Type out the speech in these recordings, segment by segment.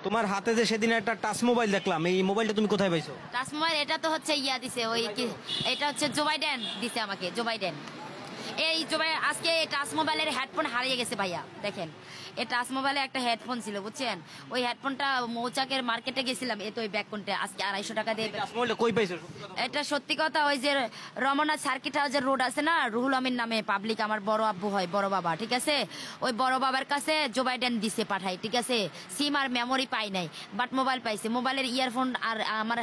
তোমার হাতে যে সেদিন একটা টাচ মোবাইল দেখলাম, এই মোবাইলটা তুমি কোথায় পাইছো? টাচ মোবাইল এটা তো হচ্ছে ইয়া দিছে ওই কি, এটা হচ্ছে জো বাইডেন দিছে আমাকে, জো বাইডেন। এই জো বাইডেন আজকে এই টাচ মোবাইলের হেডফোন হারিয়ে গেছে ভাইয়া, দেখেন এই টাচ মোবাইলে একটা হেডফোন ছিল বুঝছেন, ওই হেডফোনটা মৌচাকের মার্কেটে গেছিলাম, এই তো ওই ব্যাগ কোনটা আজকে 250 টাকা দিয়ে। টাচ মোবাইলটা কই পাইছো? এটা সত্যি কথা, ওই যে রমনা সার্কিট হাউসের রোড আছে না, রুহুল আমিন নামে পাবলিক, আমার বড় আব্বু হয়, বড় বাবা, ঠিক আছে, ওই বড় বাবার কাছে জো বাইডেন দিছে পাঠাই, ঠিক আছে। সিম আর মেমোরি পাই নাই, বাট মোবাইল পাইছে, মোবাইলের ইয়ারফোন আর আমার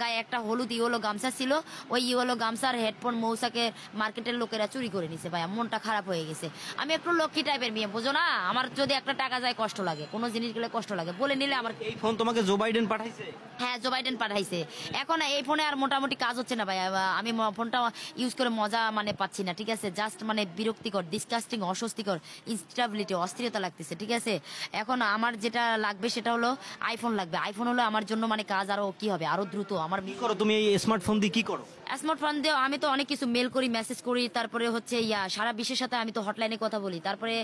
গায়ে একটা হলুদ ইয়েলো গামছা ছিল, ওই ইয়েলো গামছার হেডফোন মৌসাকে মার্কেটের লোকেরা চুরি করে নিছে ভাইয়া, মনটা খারাপ হয়ে গেছে। আমি একটু লক্ষ্মী টাইপের মেয়ে, বুঝো না, আমার যদি একটা টাকা যায় কষ্ট লাগে, কোনো জিনিস গেলে কষ্ট লাগে, বলে নিলে আমার। এই ফোন তোমাকে জো বাইডেন পাঠাইছে? হ্যাঁ, জো বাইডেন পাঠাইছে। এখন এই ফোনে আর মোটামুটি কাজ হচ্ছে না ভাই, আমি ফোনটা ইউজ করে মজা মানে পাচ্ছি না, ঠিক আছে, জাস্ট মানে বিরক্তিকর, ডিসকাস্টিং, অস্বস্তিকর, ইনস্টেবিলিটি, অস্থিরতা লাগতেছে, ঠিক আছে। এখন আমার যেটা লাগবে সেটা হলো আইফোন লাগবে, আইফোন হলো আমার জন্য মানে কাজ আরো কি হবে, আরো দ্রুত। আমার কি করো তুমি এই স্মার্টফোন দিয়ে, কি করো? স্মার্টফোন দিয়ে আমি তো অনেক কিছু মেল করি, মেসেজ করি, তারপরে হচ্ছে সারা বিশ্বের সাথে আমি তো হটলাইনে কথা বলি, তারপরে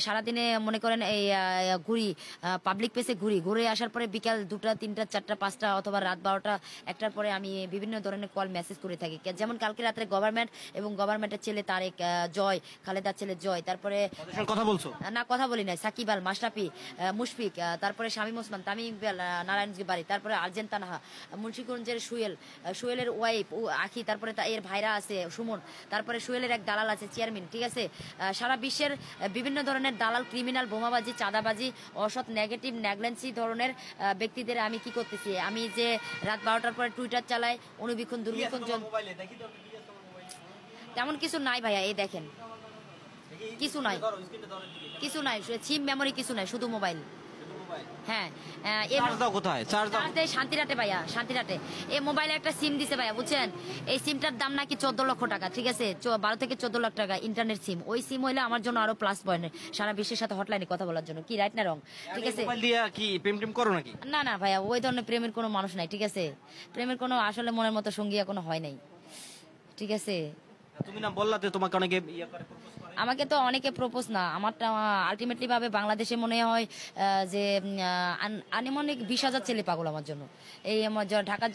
সারাদিনে মনে করেন এই ঘুরি, পাবলিক প্লেসে ঘুরে আসার পরে বিকাল 2টা 3টা 4টা 5টা অথবা রাত 12টা 1টার পরে আমি বিভিন্ন ধরনের কল মেসেজ করে থাকি, যেমন কালকে রাত্রে গভর্নমেন্ট এবং গভর্নমেন্টের ছেলে তারেক, জয়, খালেদার ছেলে জয়, তারপরে কথা বলছো না, কথা বলি নাই, সাকিব আল, মাশরাফি, মুশফিক, তারপরে শামীম ওসমান, তামিম ইকবাল, নারায়ণগঞ্জ বাড়ি, তারপরে আরজেন তানহা, মুন্সিগঞ্জের সুয়েলের ওয়াইফ আখি, তারপরে এর ভাইরা আছে সুমন, তারপরে সুয়েলের এক দালাল আছে চেয়ারম্যান, ঠিক আছে। সারা বিশ্বের বিভিন্ন ধরনের দালাল, ক্রিমিনাল, বোমাবাজি, চাঁদাবাজি, অসৎ, নেগেটিভ, নেগলেন্সি ধরনের ব্যক্তিদের আমি কি করতেছি, আমি যে রাত 12টার পরে টুইটার চালাই, অনুবীক্ষণ দুর্বীক্ষণ, তেমন কিছু নাই ভাইয়া, এই দেখেন কিছু নাই, কিছু নাই, সিম মেমোরি কিছু নাই, শুধু মোবাইল। হ্যাঁ, শান্তিরাটে ভাইয়া, শান্তিরাটে এই মোবাইলে একটা সিম দিছে ভাইয়া, বুঝছেন, এই সিমটার দাম নাকি 14 লক্ষ টাকা, ঠিক আছে, 12 থেকে 14 লাখ টাকা ইন্টারনেট সিম। ওই সিম হইলে আমার জন্য আরো প্লাস পয়েন্ট, সারা বিশ্বের সাথে হটলাইনে কথা বলার জন্য, কি রাইট না রং, ঠিক আছে। কি প্রেম টেম করো নাকি? না না ভাইয়া, ওই ধরনের প্রেমের কোনো মানুষ নাই, ঠিক আছে, প্রেমের কোনো আসলে মনের মতো সঙ্গী এখনো হয় নাই, ঠিক আছে। তুমি না বললাতে তোমাকে অনেকে আমাকে তো অনেকে প্রপোজ, না আমারটা আলটিমেটলি ভাবে বাংলাদেশে মনে হয় যে আনুমানিক 20,000 ছেলে পাগল আমার জন্য, এই আমার ঢাকা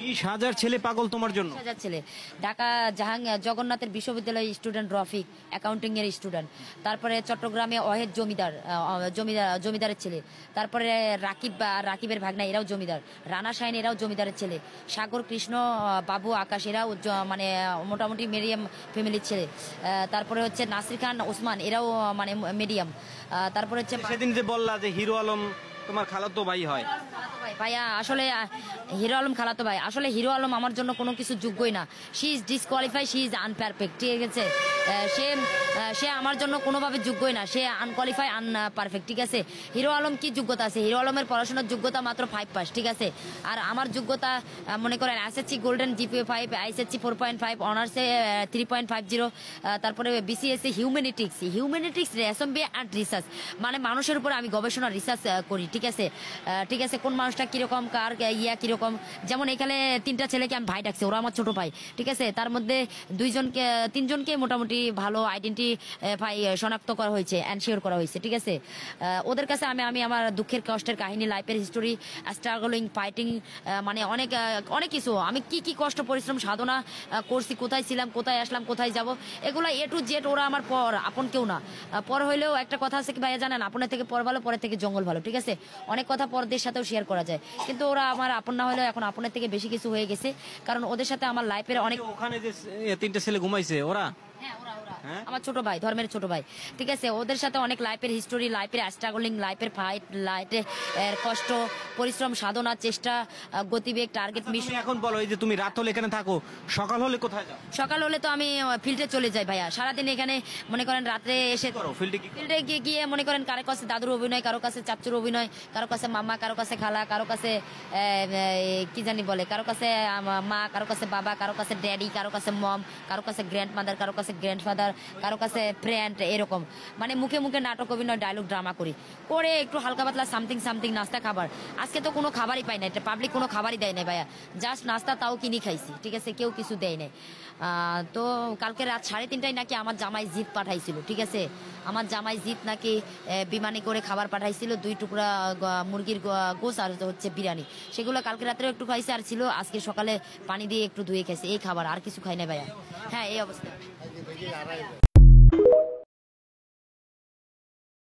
20,000 ছেলে পাগল তোমার জন্য? 20,000 ছেলে, ঢাকা জগন্নাথের বিশ্ববিদ্যালয় স্টুডেন্ট রফিক, অ্যাকাউন্টিং এর স্টুডেন্ট, তারপরে চট্টগ্রামে অহেদ জমিদারের ছেলে, তারপরে রাকিবের ভাগনা, এরাও জমিদার, রানা শাহিন, এরাও জমিদারের ছেলে, সাগর, কৃষ্ণ, বাবু, আকাশ, এরাও মানে মোটামুটি মিডিয়াম ফ্যামিলির ছেলে, তারপরে হচ্ছে নাসির খান, ওসমান, এরাও মানে মিডিয়াম, তারপরে হচ্ছে সেদিন যে বললা যে হিরো আলম তোমার খালাতো ভাই হয়। ভাইয়া আসলে হিরো আলম খালাতো ভাই, আসলে হিরো আলম আমার জন্য কোনো কিছু যোগ্যই না, she is disqualify, she is unperfect, ঠিক আছে, সে আমার জন্য কোনোভাবে যোগ্যই না, সে আনকোয়ালিফাই, আনপারফেক্ট, ঠিক আছে। হিরো আলম কি যোগ্যতা আছে? হিরো আলমের পড়াশোনার যোগ্যতা মাত্র 5 পাস, ঠিক আছে, আর আমার যোগ্যতা মনে করেন এসএসসি গোল্ডেন, জিপিএ 5, আইএসএসসি 4.5, অনার্সে 3.50, তারপরে বিসিএসসি হিউম্যানিটিক্স এসএমবি আর রিসার্চ, মানে মানুষের উপর আমি গবেষণা রিসার্চ করি, ঠিক আছে, ঠিক আছে, কোন মানুষটা কিরকম, কার কিরকম, যেমন এখানে 3টা ছেলেকে আমি ভাই ডাকছি, ওরা আমার ছোট ভাই, ঠিক আছে, তার মধ্যে 3জনকে মোটামুটি ভালো আইডেন্টিফাই শনাক্ত করা হয়েছে, এনশিওর করা হয়েছে, ঠিক আছে। ওদের কাছে আমি আমার দুঃখের কষ্টের কাহিনী, লাইফের হিস্টোরি, স্ট্রাগলিং, ফাইটিং, মানে অনেক কিছু, আমি কি কষ্ট পরিশ্রম সাধনা করছি, কোথায় ছিলাম, কোথায় আসলাম, কোথায় যাব, এগুলো A to Z, ওরা আমার পর, আপন কেউ না। পর হইলেও একটা কথা আছে কি ভাইয়া জানেন, আপনার থেকে পর ভালো, পরের থেকে জঙ্গল ভালো, ঠিক আছে, অনেক কথা পরদের সাথেও শেয়ার করা যায়, কিন্তু ওরা আমার আপন না হলেও এখন আপনার থেকে বেশি কিছু হয়ে গেছে, কারণ ওদের সাথে আমার লাইফের অনেক। ওখানে যে 3টা ছেলে ঘুমাইছে ওরা? হ্যাঁ, আমার ছোট ভাই, ধর্মের ছোট ভাই, ঠিক আছে, ওদের সাথে অনেক লাইফের হিস্টোরি, লাইফের স্ট্রাগলিং, লাইফের ফাইট, লাইফের কষ্ট, পরিশ্রম, সাধনা, চেষ্টা, গতিবেগ, টার্গেট, মিশন। এখন বলো, এই যে তুমি রাত হলে এখানে থাকো, সকাল হলে কোথায় যাও? সকাল হলে তো আমি ফিল্ডে চলে যাই ভাইয়া, সারাদিন এখানে মনে করেন রাত্রে এসে ফিল্ডে গিয়ে মনে করেন কারো কাছে দাদুর অভিনয়, কারো কাছে চাচুর অভিনয়, কারো কাছে মামা, কারো কাছে খালা, কারো কাছে কি জানি বলে, কারো কাছে মা, কারো কাছে বাবা, কারো কাছে ড্যাডি, কারো কাছে মম, কারো কাছে গ্র্যান্ড মাদার, কারো কাছে গ্র্যান্ডফাদার, কারো কাছে ফ্রেন্ড, এরকম মানে মুখে মুখে নাটক অভিনয় ডায়লগ ড্রামা করি, করে একটু হালকা পাতলা সামথিং সামথিং নাস্তা খাবার। আজকে তো কোনো খাবারই পাই না, এটা পাবলিক কোনো খাবারই দেয় নাই ভাইয়া, জাস্ট নাস্তা, তাও কিনি খাইছি, ঠিক আছে, কেউ কিছু দেয় নাই। তো কালকে রাত 3:30টায় নাকি আমার জামাই জিপ পাঠাইছিল, ঠিক আছে, আমার জামাই জিপ নাকি বিমানে করে খাবার পাঠাইছিল, 2 টুকরা মুরগির গোস আর হচ্ছে বিরিয়ানি, সেগুলো কালকে রাত্রে একটু খাইছে, আর ছিল আজকে সকালে পানি দিয়ে একটু ধুয়ে খাইছে, এই খাবার, আর কিছু খাই না ভাইয়া। হ্যাঁ, এই অবস্থা।